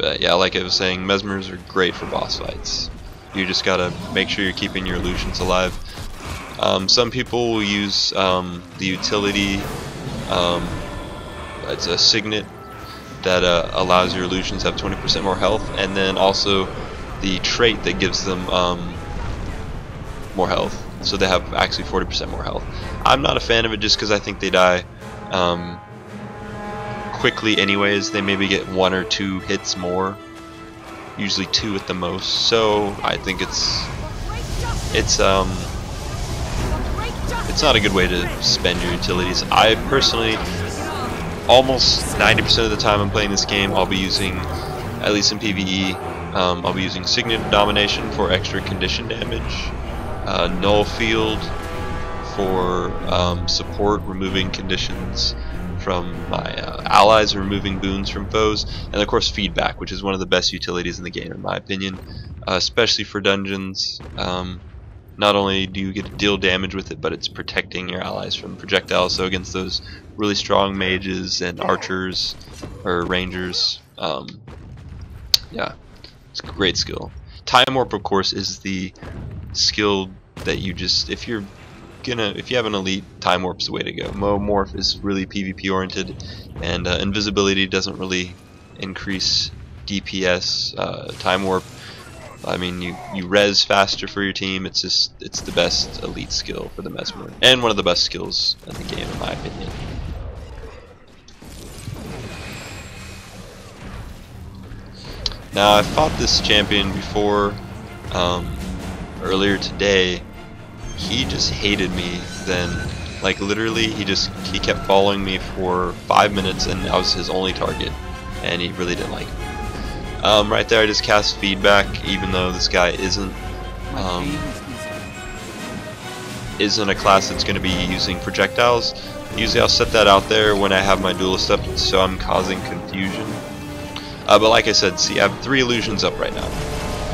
But yeah, like I was saying, Mesmers are great for boss fights. You just gotta make sure you're keeping your illusions alive. Some people will use the utility, it's a signet that allows your illusions to have 20% more health, and then also the trait that gives them more health. So they have actually 40% more health. I'm not a fan of it just because I think they die quickly anyways. They maybe get 1 or 2 hits more, usually 2 at the most. So I think it's not a good way to spend your utilities. I personally, almost 90% of the time I'm playing this game, I'll be using, at least in PvE, I'll be using Signet Domination for extra condition damage, Null Field for support, removing conditions from my allies, removing boons from foes, and of course Feedback, which is one of the best utilities in the game in my opinion, especially for dungeons. Not only do you get to deal damage with it, but it's protecting your allies from projectiles, so against those really strong mages and archers or rangers, yeah, it's a great skill. Time Warp, of course, is the skill that you just, if you have an elite, Time Warp's the way to go. Morph is really PvP oriented, and invisibility doesn't really increase DPS. Time Warp, I mean, you res faster for your team. It's the best elite skill for the Mesmer, and one of the best skills in the game in my opinion. Now I fought this champion before earlier today. He just hated me then. Like literally he kept following me for 5 minutes and I was his only target, and he really didn't like me. Right there I just cast Feedback, even though this guy isn't a class that's going to be using projectiles. Usually I'll set that out there when I have my duelist up, so I'm causing confusion. But like I said, see, I have 3 illusions up right now,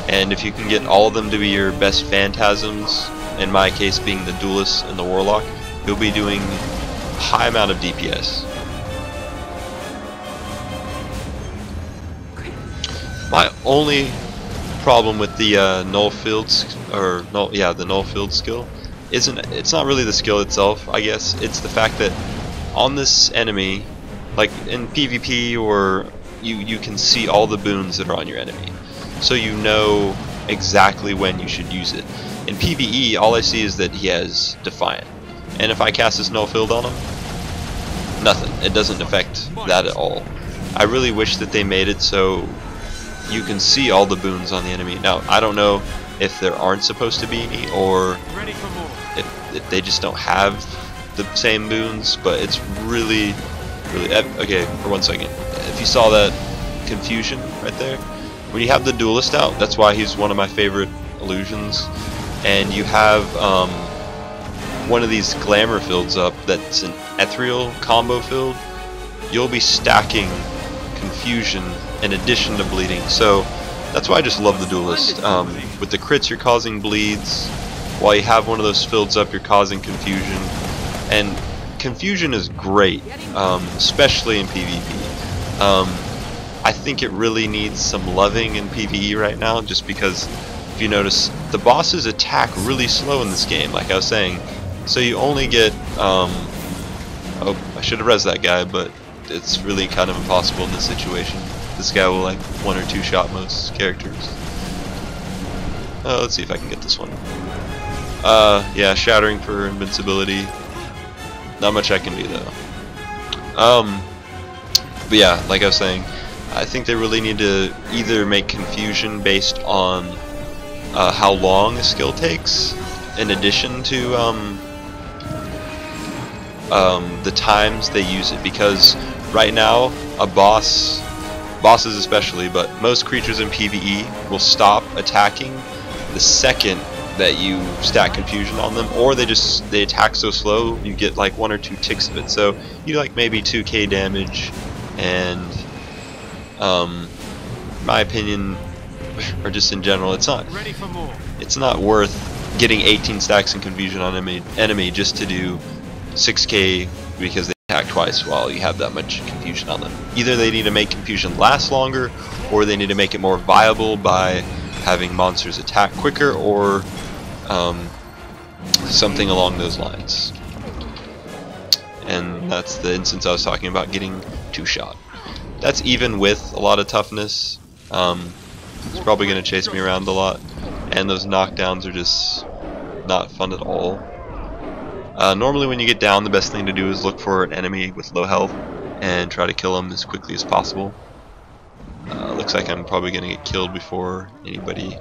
and if you can get all of them to be your best phantasms, in my case being the duelist and the warlock, you'll be doing a high amount of DPS. My only problem with the null fields, the null field skill, it's not really the skill itself, I guess. It's the fact that on this enemy, like in PvP, or you can see all the boons that are on your enemy, so you know exactly when you should use it. In PvE, all I see is that he has Defiant, and if I cast this null field on him, nothing. It doesn't affect that at all. I really wish that they made it so you can see all the boons on the enemy. Now, I don't know if there aren't supposed to be any, or if they just don't have the same boons, but it's really, okay, for 1 second. If you saw that confusion right there, when you have the duelist out, that's why he's one of my favorite illusions, and you have one of these glamour fields up that's an ethereal combo field, you'll be stacking confusion in addition to bleeding. So that's why I just love the duelist. With the crits you're causing bleeds, while you have one of those fields up you're causing confusion, and confusion is great, especially in PvP. I think it really needs some loving in PvE right now, just because if you notice, the bosses attack really slow in this game, like I was saying, so you only get oh, I should have rezzed that guy, but it's really kind of impossible in this situation. This guy will like 1 or 2 shot most characters. Let's see if I can get this one. Yeah, shattering for invincibility. Not much I can do though. But yeah, like I was saying, I think they really need to either make confusion based on how long a skill takes, in addition to the times they use it, because right now bosses especially, but most creatures in PvE will stop attacking the second that you stack confusion on them, or they attack so slow you get like 1 or 2 ticks of it, so you do like maybe 2k damage, and in my opinion, or just in general, it's not worth getting 18 stacks in confusion on enemy just to do 6k because they attack twice while you have that much confusion on them. Either they need to make confusion last longer, or they need to make it more viable by having monsters attack quicker, or something along those lines. And that's the instance I was talking about, getting 2-shot. That's even with a lot of toughness. It's probably going to chase me around a lot, and those knockdowns are just not fun at all. Normally when you get down, the best thing to do is look for an enemy with low health and try to kill them as quickly as possible. Looks like I'm probably going to get killed before anybody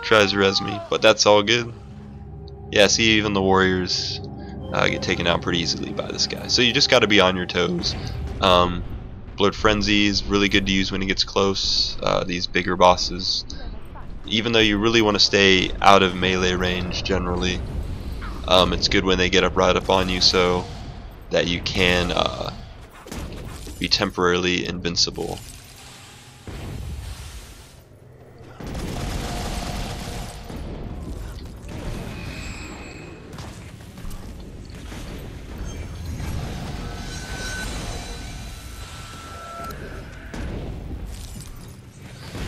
tries to res me, but that's all good. Yeah, see, even the warriors get taken out pretty easily by this guy. So you just got to be on your toes. Blood Frenzy is really good to use when it gets close, these bigger bosses. Even though you really want to stay out of melee range generally, it's good when they get right up on you so that you can be temporarily invincible.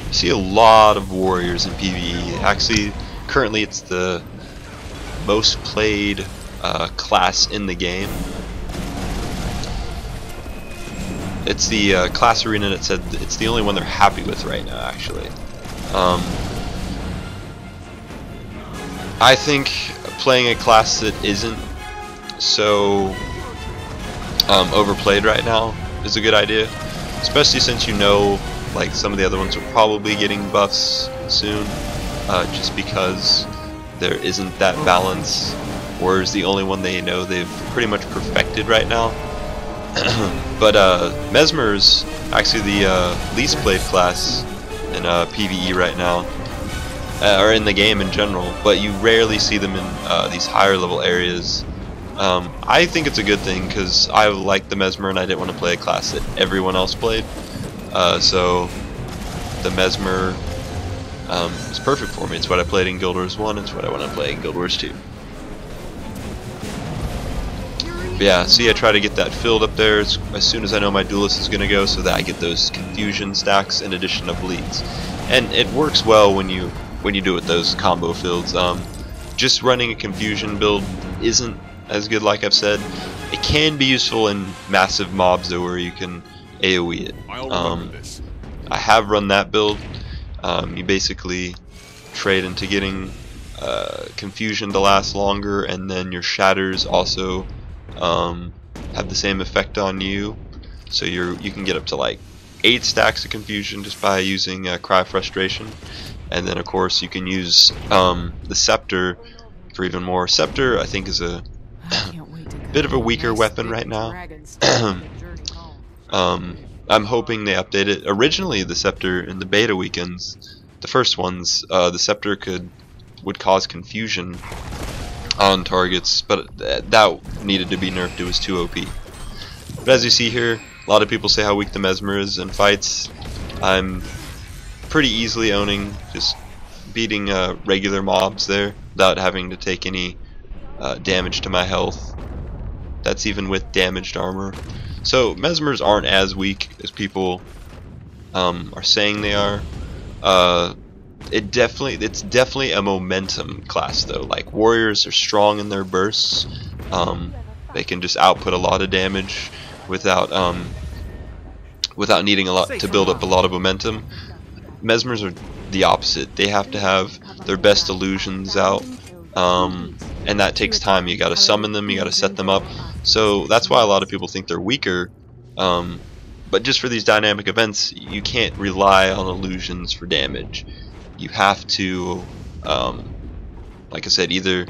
I see a lot of warriors in PvE. Actually, currently it's the most played class in the game. It's the class arena that said it's the only one they're happy with right now, actually. I think playing a class that isn't so overplayed right now is a good idea, especially since you know, like, some of the other ones are probably getting buffs soon, just because there isn't that balance. Warrior's the only one they know they've pretty much perfected right now. But Mesmer's actually the least played class in PvE right now, or in the game in general, but you rarely see them in these higher level areas. I think it's a good thing, because I like the Mesmer and I didn't want to play a class that everyone else played. So the Mesmer is perfect for me. It's what I played in Guild Wars 1, it's what I want to play in Guild Wars 2. But yeah, see, I try to get that filled up there as soon as I know my duelist is going to go, so that I get those confusion stacks in addition to bleeds. And it works well when you do it with those combo fields. Just running a confusion build isn't as good, like I've said. It can be useful in massive mobs though, where you can AoE it. I have run that build. You basically trade into getting confusion to last longer, and then your shatters also have the same effect on you. So you can get up to like 8 stacks of confusion just by using Cry Frustration, and then of course you can use the Scepter for even more. Scepter, I think, is a bit of a weaker weapon right now. I'm hoping they update it. Originally, the Scepter in the beta weekends, the first ones, the Scepter would cause confusion on targets, but that needed to be nerfed. It was too OP. But as you see here, a lot of people say how weak the Mesmer is in fights. I'm pretty easily owning, just beating regular mobs there without having to take any damage to my health. That's even with damaged armor. So Mesmers aren't as weak as people are saying they are. It's definitely a momentum class though. Like, warriors are strong in their bursts. They can just output a lot of damage without needing a lot to build up a lot of momentum. Mesmers are the opposite. They have to have their best illusions out, and that takes time. You gotta summon them, you gotta set them up. So that's why a lot of people think they're weaker. But just for these dynamic events, you can't rely on illusions for damage. You have to, like I said, either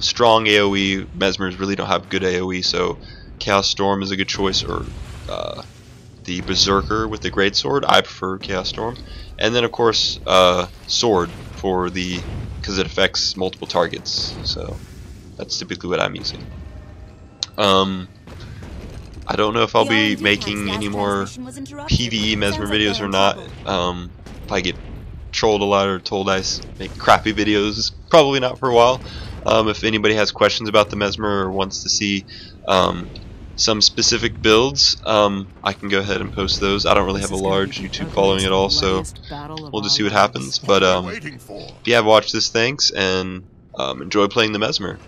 strong AoE. Mesmers really don't have good AoE, so Chaos Storm is a good choice, or the Berserker with the Greatsword. I prefer Chaos Storm. And then of course Sword because it affects multiple targets. So that's typically what I'm using. I don't know if I'll be making any more PvE Mesmer videos or not. If I get trolled a lot or told I make crappy videos, probably not for a while. If anybody has questions about the Mesmer or wants to see some specific builds, I can go ahead and post those. I don't really have a large YouTube following at all, so we'll just see what happens. But if you have watched this, thanks, and enjoy playing the Mesmer.